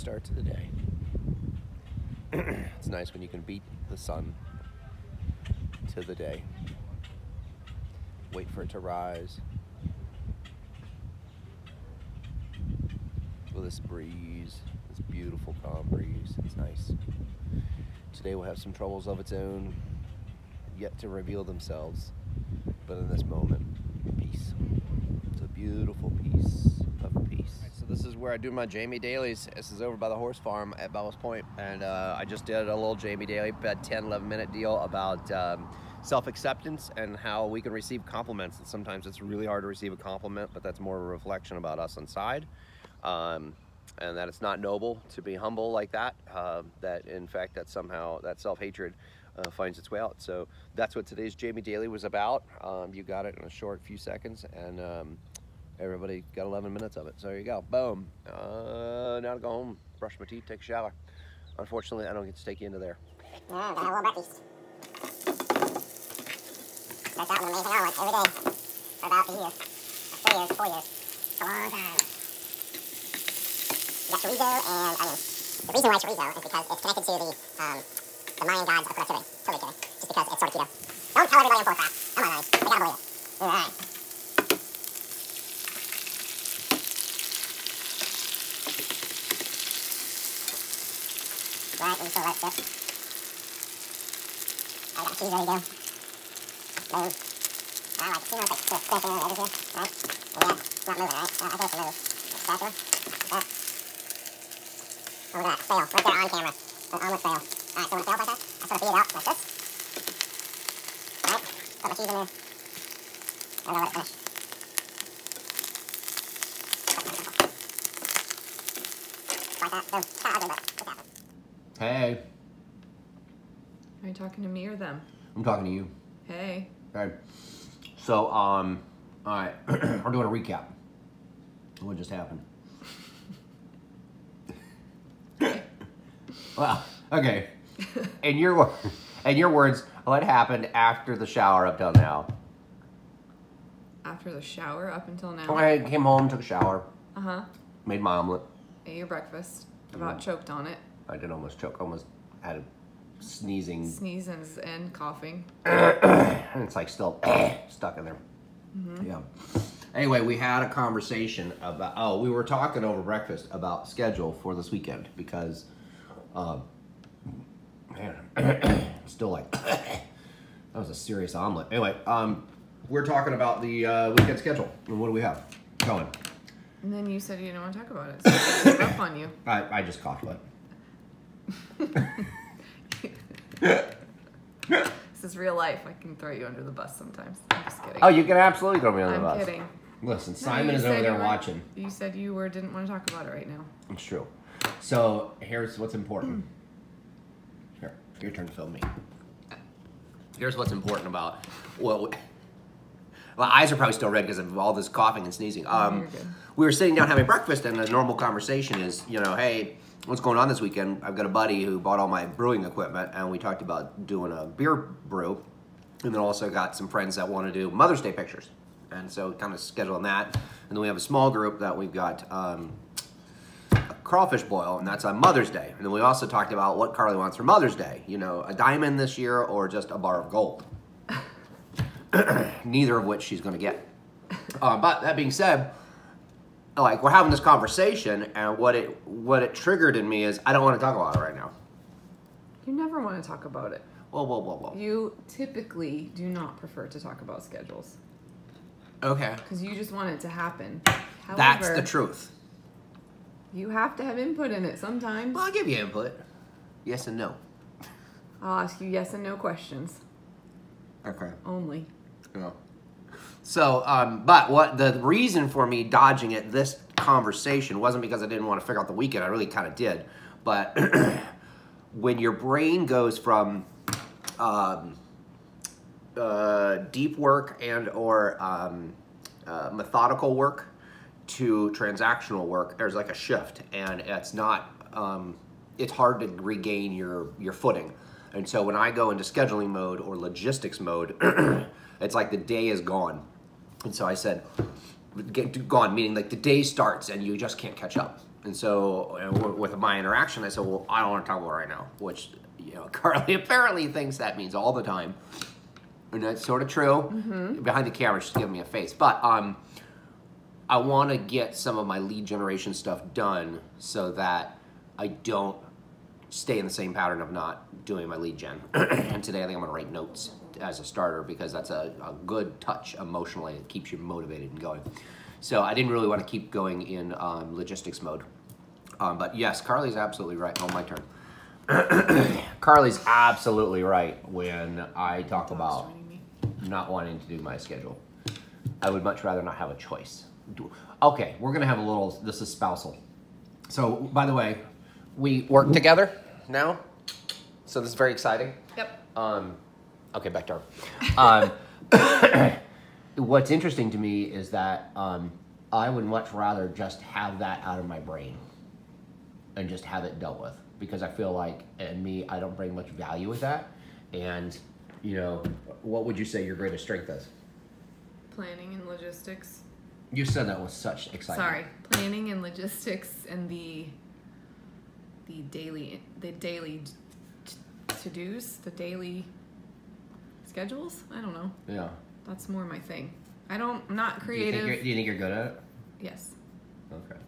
start to the day. It's nice when you can beat the sun to the day. Wait for it to rise. With this breeze, this beautiful calm breeze. It's nice. Today will have some troubles of its own, yet to reveal themselves. But in this moment, peace. It's a beautiful piece of peace. So this is where I do my Jamie dailies. This is over by the horse farm at Ballast Point. And I just did a little Jamie daily, about 10, 11 minute deal about self-acceptance and how we can receive compliments. And sometimes it's really hard to receive a compliment, but that's more of a reflection about us inside. And that it's not noble to be humble like that, that in fact that somehow that self-hatred finds its way out. So that's what today's Jamie Daily was about. You got it in a short few seconds, and everybody got 11 minutes of it. So there you go, boom. Now to go home, brush my teeth, take a shower. Unfortunately, I don't get to take you into there. Yeah, got a little breakfast. Starts out with an amazing omelet every day for about a year, 3 years, 4 years. It's a long time. You got chorizo and onions. The reason why chorizo is because it's connected to the Mayan gods of productivity. Totally kidding. Just because it's sort of keto. Don't tell everybody I'm full of crap. Come on, guys. They gotta believe it. Alright. Right, we still let it sit. I got cheese ready to go. Boom. I like it. You know, it's like sort of scraping on the edges here, right? And yeah, it's not moving, right? I think it can move. Spatula. Like that. Oh, look at that. Fail. Right there on camera. An omelet fail. Alright, so when it fails like that, I sort of beat it out like this. Alright, put my cheese in there. And I'll let it finish. Like that. Boom. Kind of ugly, but it's happened. Hey. Are you talking to me or them? I'm talking to you. Hey. Okay. So, all right, we're doing a recap of what just happened. Well, okay. In your words, what happened after the shower up till now? After the shower up until now? I came home, took a shower. Uh-huh. Made my omelet. Ate your breakfast. About choked on it. I did almost choke. Almost had a sneezing. Sneezing and coughing. And it's like still stuck in there. Mm-hmm. Yeah. Anyway, we had a conversation about, we were talking over breakfast about schedule for this weekend because, man, still like, that was a serious omelet. Anyway, we're talking about the weekend schedule and what do we have going. And then you said you didn't want to talk about it, so I gave up on you. I just coughed it. This is real life. I can throw you under the bus sometimes. I'm just kidding. Oh, you can absolutely throw me under the bus. I'm kidding. Listen, No, Simon you is over said there you were- watching. You said you didn't want to talk about it right now. It's true. So here's what's important. Here, your turn to film me. Here's what's important about, well, my eyes are probably still red because of all this coughing and sneezing. You're good. We were sitting down having breakfast, and the normal conversation is, you know, hey, what's going on this weekend? I've got a buddy who bought all my brewing equipment, and we talked about doing a beer brew, and then also got some friends that want to do Mother's Day pictures. And so kind of scheduling that. And then we have a small group that we've got a crawfish boil, and that's on Mother's Day. And then we also talked about what Carly wants for Mother's Day. You know, a diamond this year or just a bar of gold. Neither of which she's going to get. But that being said, like, we're having this conversation, and what it triggered in me is I don't want to talk about it right now. You never want to talk about it. Whoa. You typically do not prefer to talk about schedules. Okay. Because you just want it to happen. However, That's the truth. You have to have input in it sometimes. Well, I'll give you input. Yes and no. I'll ask you yes and no questions. Okay. Only. Yeah. So, but what the reason for me dodging it, this conversation, wasn't because I didn't want to figure out the weekend. I really kind of did. But when your brain goes from deep work and or methodical work to transactional work, there's like a shift, and it's not. It's hard to regain your footing. And so when I go into scheduling mode or logistics mode, it's like the day is gone. And so I said, gone, meaning like the day starts and you just can't catch up. And so with my interaction, I said, well, I don't want to talk about it right now, which, you know, Carly apparently thinks that means all the time. And that's sort of true. Behind the camera, she's giving me a face. But I want to get some of my lead generation stuff done so that I don't stay in the same pattern of not doing my lead gen. And today I think I'm going to write notes as a starter because that's a good touch emotionally. It keeps you motivated and going. So I didn't really want to keep going in logistics mode. But yes, Carly's absolutely right. Oh, my turn. Carly's absolutely right when I talk about not wanting to do my schedule. I would much rather not have a choice. Okay, we're going to have a little, this is spousal. So, by the way, we work together now. So this is very exciting. Yep. Okay, back to her. What's interesting to me is that I would much rather just have that out of my brain and just have it dealt with, because I feel like, and me, I don't bring much value with that. And, you know, what would you say your greatest strength is? Planning and logistics. You said that with such excitement. Sorry, planning and logistics and the daily to-dos, the daily schedules. I don't know. Yeah. That's more my thing. I'm not creative. Do you think you're good at it? Yes. Okay.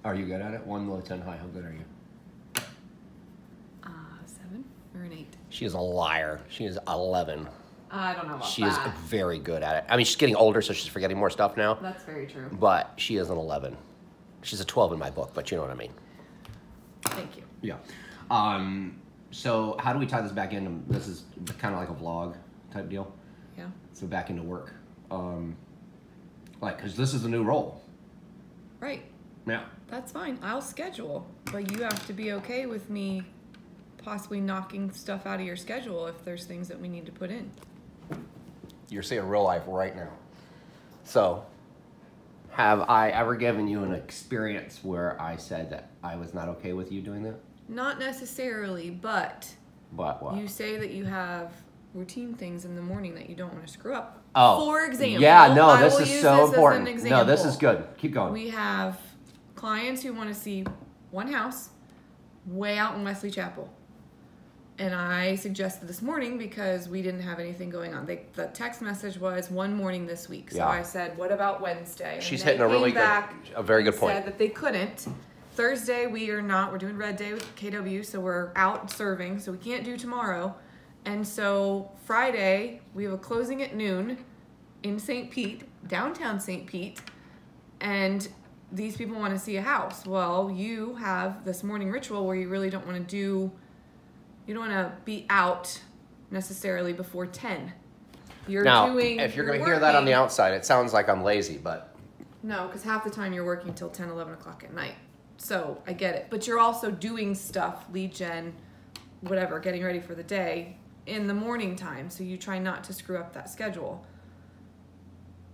Are you good at it? 1 low, 10 high. How good are you? 7 or an 8. She is a liar. She is 11. I don't know about She that. is very good at it. I mean, she's getting older, so she's forgetting more stuff now. That's very true. But she is an 11. She's a 12 in my book, but you know what I mean. Thank you. Yeah. So how do we tie this back into, this is kind of like a vlog type deal. Yeah. So back into work. Like, because this is a new role. Right. Yeah. That's fine. I'll schedule, but you have to be okay with me possibly knocking stuff out of your schedule if there's things that we need to put in. You're seeing real life right now. So, have I ever given you an experience where I said that I was not okay with you doing that? Not necessarily, but But what? you say that you have routine things in the morning that you don't want to screw up. Oh. For example, Yeah, no, I this will is use so this as important. an No, example. this is good. Keep going. We have clients who want to see one house way out in Wesley Chapel. And I suggested this morning because we didn't have anything going on. The text message was one morning this week. So Yeah. I said, what about Wednesday? And She's they hitting a really came back a very good and point. said that they couldn't. Thursday, we're doing red day with KW, so we're out serving, so we can't do tomorrow. And so Friday, we have a closing at noon in St. Pete, downtown St. Pete, and these people want to see a house. Well, you have this morning ritual where you really don't want to be out necessarily before 10. You're if you're going to hear that on the working. outside, it sounds like I'm lazy, but No, because half the time you're working till 10, 11 o'clock at night. So I get it. But you're also doing stuff, lead gen, whatever, getting ready for the day in the morning time. So you try not to screw up that schedule.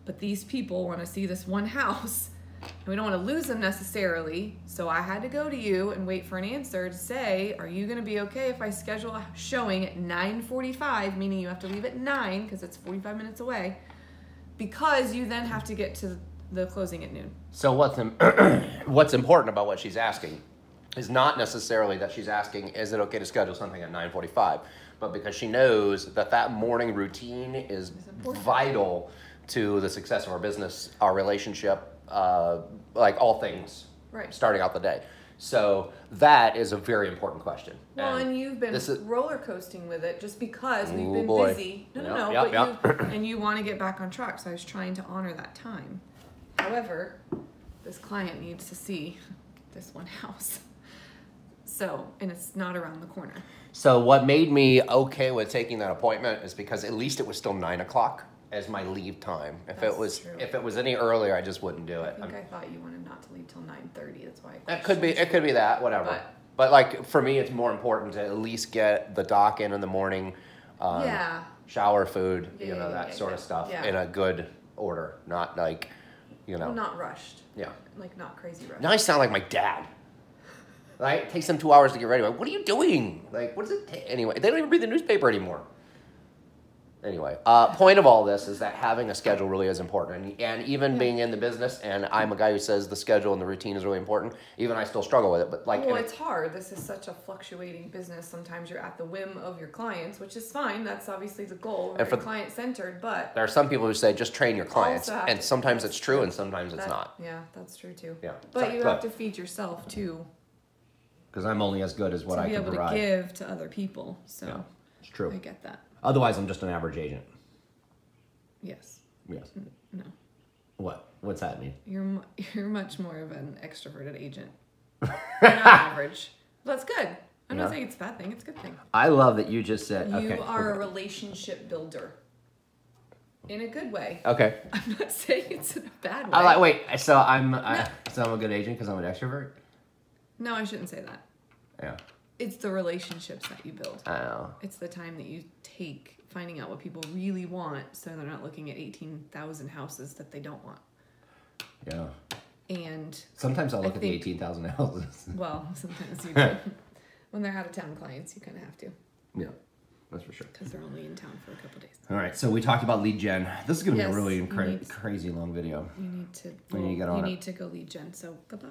But these people want to see this one house. And we don't want to lose them necessarily. So I had to go to you and wait for an answer to say, are you going to be okay if I schedule a showing at 9:45, meaning you have to leave at 9 because it's 45 minutes away, because you then have to get to the closing at noon. So what's important about what she's asking is not necessarily that she's asking, is it okay to schedule something at 9:45, but because she knows that morning routine is vital to the success of our business, our relationship, like all things starting out the day. So that is a very important question. Well, and you've been roller coasting with it just because we've been busy. And you want to get back on track. So I was trying to honor that time. However, this client needs to see this one house. So, and it's not around the corner. So what made me okay with taking that appointment is because at least it was still 9 o'clock as my leave time. If it was any earlier, I just wouldn't do it. I think I thought you wanted not to leave till 9:30. That's why. It could be that, whatever. But like for me, it's more important to at least get the doc in the morning. Shower, food, that sort of stuff in a good order, not like, Well, not rushed. Yeah. Like not crazy rushed. Now I sound like my dad. Right? It takes them 2 hours to get ready. Like, what are you doing? Like, what does it take? Anyway, they don't even read the newspaper anymore. Anyway, point of all this is that having a schedule really is important. And even being in the business, and I'm a guy who says the schedule and the routine is really important, even I still struggle with it. But like, well, it's hard. This is such a fluctuating business. Sometimes you're at the whim of your clients, which is fine. That's obviously the goal. We're client-centered, but... There are some people who say, just train your clients. And sometimes it's true and sometimes it's not. Yeah, that's true too. Yeah. But you have to feed yourself too. Because I'm only as good as what I can provide. To be able to give to other people. So yeah, it's true. I get that. Otherwise, I'm just an average agent. Yes. Yes. No. What? What's that mean? You're much more of an extroverted agent. You're not average. That's good. I'm not saying it's a bad thing. It's a good thing. I love that you just said. You are a relationship builder. In a good way. Okay. I'm not saying it's in a bad way. Wait. So I'm a good agent because I'm an extrovert. No, I shouldn't say that. Yeah. It's the relationships that you build. I know. It's the time that you take finding out what people really want so they're not looking at 18,000 houses that they don't want. Yeah. And sometimes I'll look at the 18,000 houses. Well, sometimes you do. When they're out-of-town clients, you kind of have to. Yeah, that's for sure. Because they're only in town for a couple days. All right, so we talked about lead gen. This is going to be a really crazy long video. You need to. You need to go lead gen. So goodbye.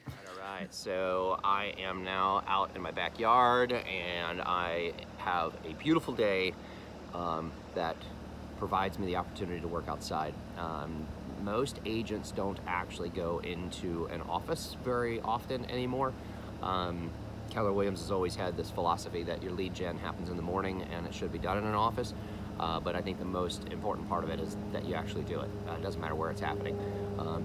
All right, so I am now out in my backyard, and I have a beautiful day that provides me the opportunity to work outside. Most agents don't actually go into an office very often anymore. Keller Williams has always had this philosophy that your lead gen happens in the morning and it should be done in an office. But I think the most important part of it is that you actually do it. It doesn't matter where it's happening.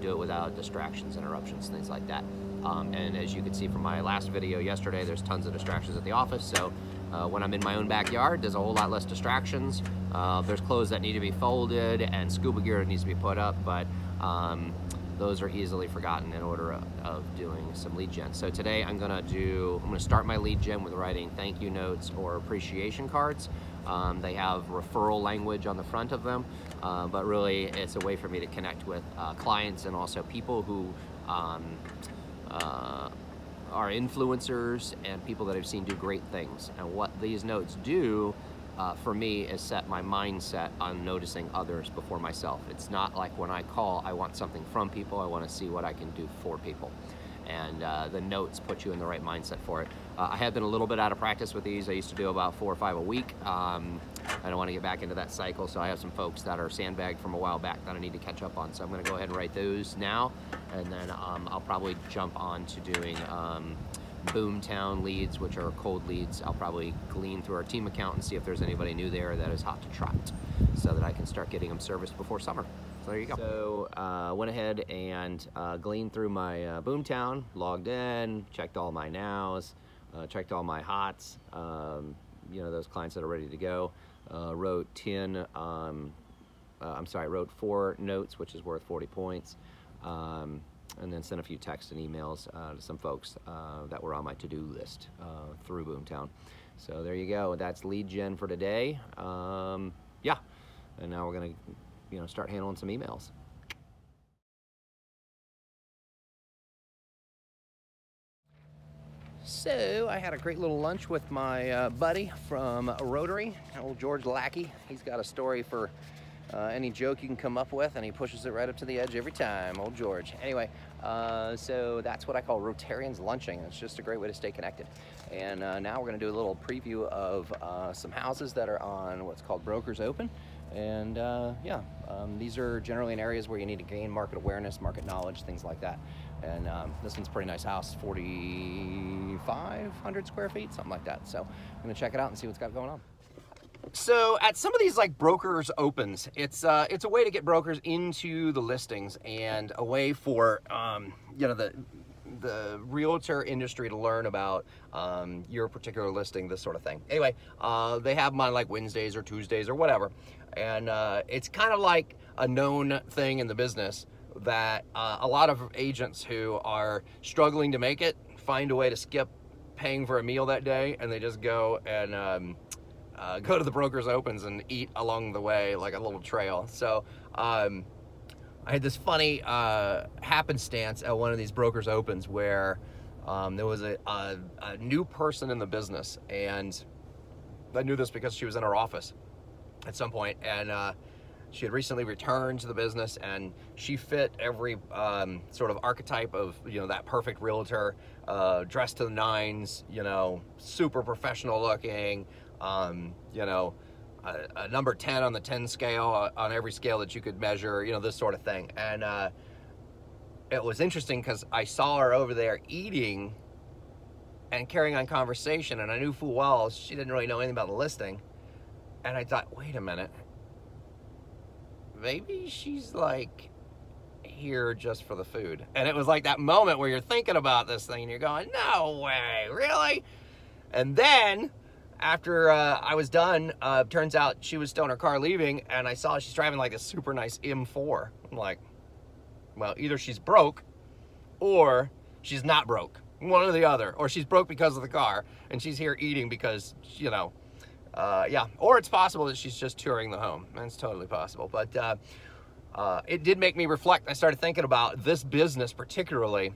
Do it without distractions, interruptions, things like that. And as you can see from my last video yesterday, there's tons of distractions at the office. So when I'm in my own backyard, there's a whole lot less distractions. There's clothes that need to be folded and scuba gear that needs to be put up, but those are easily forgotten in order of doing some lead gen. So today I'm gonna start my lead gen with writing thank you notes or appreciation cards. They have referral language on the front of them, but really it's a way for me to connect with clients and also people who are influencers and people that I've seen do great things. And what these notes do for me is set my mindset on noticing others before myself. It's not like when I call, I want something from people, I want to see what I can do for people. And the notes put you in the right mindset for it. I have been a little bit out of practice with these. I used to do about 4 or 5 a week. I don't want to get back into that cycle, so I have some folks that are sandbagged from a while back that I need to catch up on. So I'm going to go ahead and write those now, and then I'll probably jump on to doing Boomtown leads, which are cold leads. I'll probably glean through our team account and see if there's anybody new there that is hot to trot, so that I can start getting them serviced before summer. So there you go. So went ahead and gleaned through my Boomtown, logged in, checked all my nows, checked all my hots, you know, those clients that are ready to go. Wrote 4 notes, which is worth 40 points. And then sent a few texts and emails to some folks that were on my to-do list through Boomtown. So there you go. That's lead gen for today. Yeah, and now we're gonna, start handling some emails. So I had a great little lunch with my buddy from Rotary, old George Lackey. He's got a story for any joke you can come up with, and he pushes it right up to the edge every time, old George. Anyway, so that's what I call Rotarians lunching. It's just a great way to stay connected. And now we're gonna do a little preview of some houses that are on what's called Brokers Open. And yeah, these are generally in areas where you need to gain market awareness, market knowledge, things like that. And this one's a pretty nice house, 4,500 square feet, something like that. So I'm gonna check it out and see what's got going on. So at some of these like Brokers Opens, it's a way to get brokers into the listings and a way for the realtor industry to learn about your particular listing, this sort of thing. Anyway, they have them on like Wednesdays or Tuesdays or whatever, and it's kind of like a known thing in the business that a lot of agents who are struggling to make it find a way to skip paying for a meal that day, and they just go and go to the Brokers Opens and eat along the way like a little trail. So I had this funny happenstance at one of these Brokers Opens where there was a new person in the business, and I knew this because she was in our office. at some point, and she had recently returned to the business, and she fit every sort of archetype of, you know, that perfect realtor, dressed to the nines, you know, super professional looking, you know, a number 10 on the 10 scale, on every scale that you could measure, you know, this sort of thing. And it was interesting because I saw her over there eating and carrying on conversation, and I knew full well she didn't really know anything about the listing. And I thought, wait a minute, maybe she's like here just for the food. And it was like that moment where you're thinking about this thing and you're going, no way, really? And then after I was done, turns out she was still in her car leaving, and I saw she's driving like a super nice M4. I'm like, well, either she's broke or she's not broke. One or the other. Or she's broke because of the car and she's here eating because, you know, yeah. Or it's possible that she's just touring the home. That's totally possible. But it did make me reflect. I started thinking about this business particularly,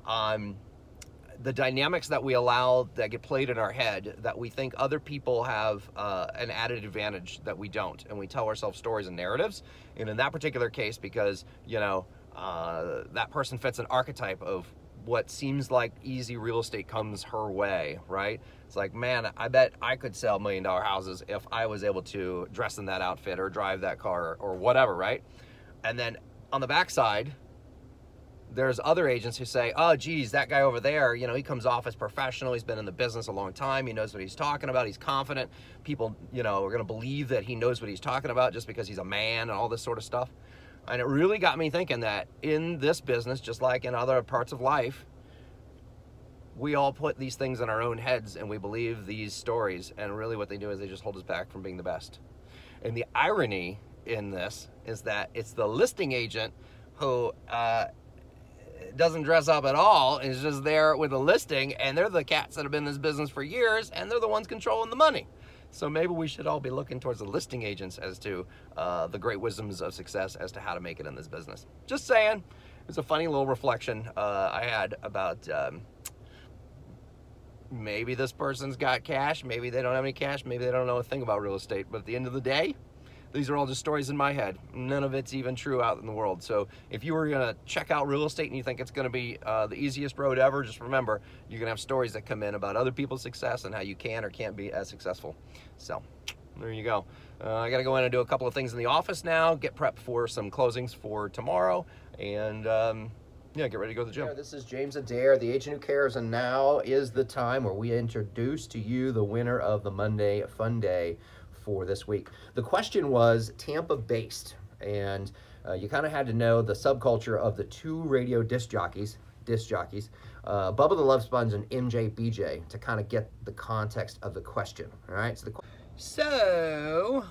the dynamics that we allow that get played in our head, that we think other people have an added advantage that we don't. And we tell ourselves stories and narratives. And in that particular case, because, you know, that person fits an archetype of what seems like easy real estate comes her way, right? It's like, man, I bet I could sell $1 million houses if I was able to dress in that outfit or drive that car or whatever, right? And then on the backside, there's other agents who say, oh, geez, that guy over there, you know, he comes off as professional. He's been in the business a long time. He knows what he's talking about. He's confident. People, you know, are going to believe that he knows what he's talking about just because he's a man and all this sort of stuff. And it really got me thinking that in this business, just like in other parts of life, we all put these things in our own heads and we believe these stories. And really what they do is they just hold us back from being the best. And the irony in this is that it's the listing agent who doesn't dress up at all, is just there with a listing, and they're the cats that have been in this business for years, and they're the ones controlling the money. So maybe we should all be looking towards the listing agents as to the great wisdoms of success as to how to make it in this business. Just saying. It was a funny little reflection I had about maybe this person's got cash, maybe they don't have any cash, maybe they don't know a thing about real estate. But at the end of the day, these are all just stories in my head. None of it's even true out in the world. So if you were gonna check out real estate and you think it's gonna be the easiest road ever, just remember, you're gonna have stories that come in about other people's success and how you can or can't be as successful. So there you go. I gotta go in and do a couple of things in the office now, get prepped for some closings for tomorrow, and yeah, get ready to go to the gym. This is James Adair, the agent who cares, and now is the time where we introduce to you the winner of the Monday Fun Day for this week. The question was Tampa based, and you kind of had to know the subculture of the two radio disc jockeys, Bubba the Love Sponge and MJ BJ, to kind of get the context of the question. All right, so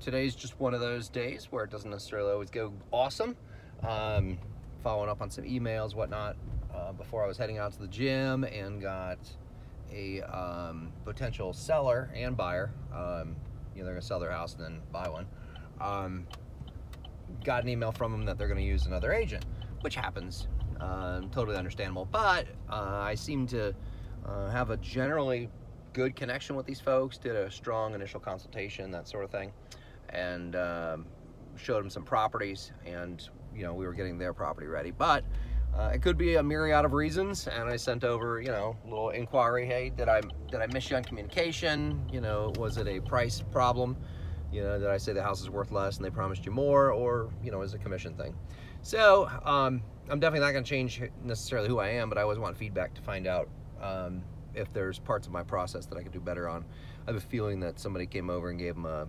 today's just one of those days where it doesn't necessarily always go awesome. Following up on some emails, whatnot, before I was heading out to the gym, and got a potential seller and buyer, you know, they're gonna sell their house and then buy one, got an email from them that they're gonna use another agent, which happens, totally understandable, but I seem to have a generally good connection with these folks, did a strong initial consultation, that sort of thing, and showed them some properties, and you know, we were getting their property ready, but it could be a myriad of reasons, and I sent over, you know, a little inquiry. Hey, did I miss you on communication? You know, was it a price problem? You know, did I say the house is worth less and they promised you more, or, you know, is it a commission thing? So I'm definitely not going to change necessarily who I am, but I always want feedback to find out if there's parts of my process that I could do better on. I have a feeling that somebody came over and gave them a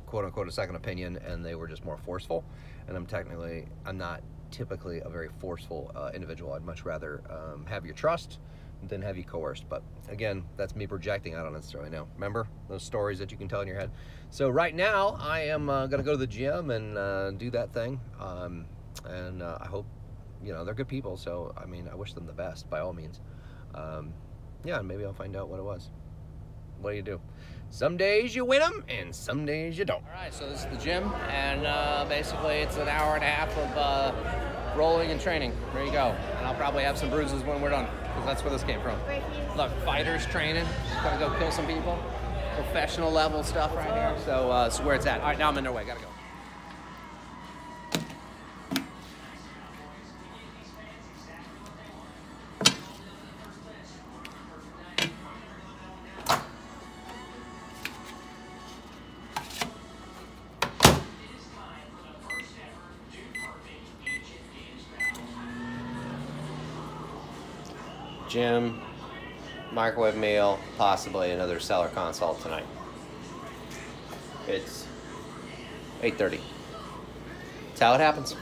quote-unquote a second opinion, and they were just more forceful, and I'm not typically a very forceful individual. I'd much rather have your trust than have you coerced. But again, that's me projecting. I don't necessarily know. Remember those stories that you can tell in your head? So right now I am gonna go to the gym and do that thing, and I hope, you know, they're good people, so I mean, I wish them the best by all means. Yeah, maybe I'll find out what it was. What do? Some days you win them, and some days you don't. All right, so this is the gym, and basically it's an hour and a half of rolling and training. There you go. And I'll probably have some bruises when we're done, because that's where this came from. Look, fighters training, gonna go kill some people. professional level stuff right here. So, so where it's at. All right, now I'm in their way. Gotta go. Gym, microwave meal, possibly another seller consult tonight. It's 8:30. That's how it happens.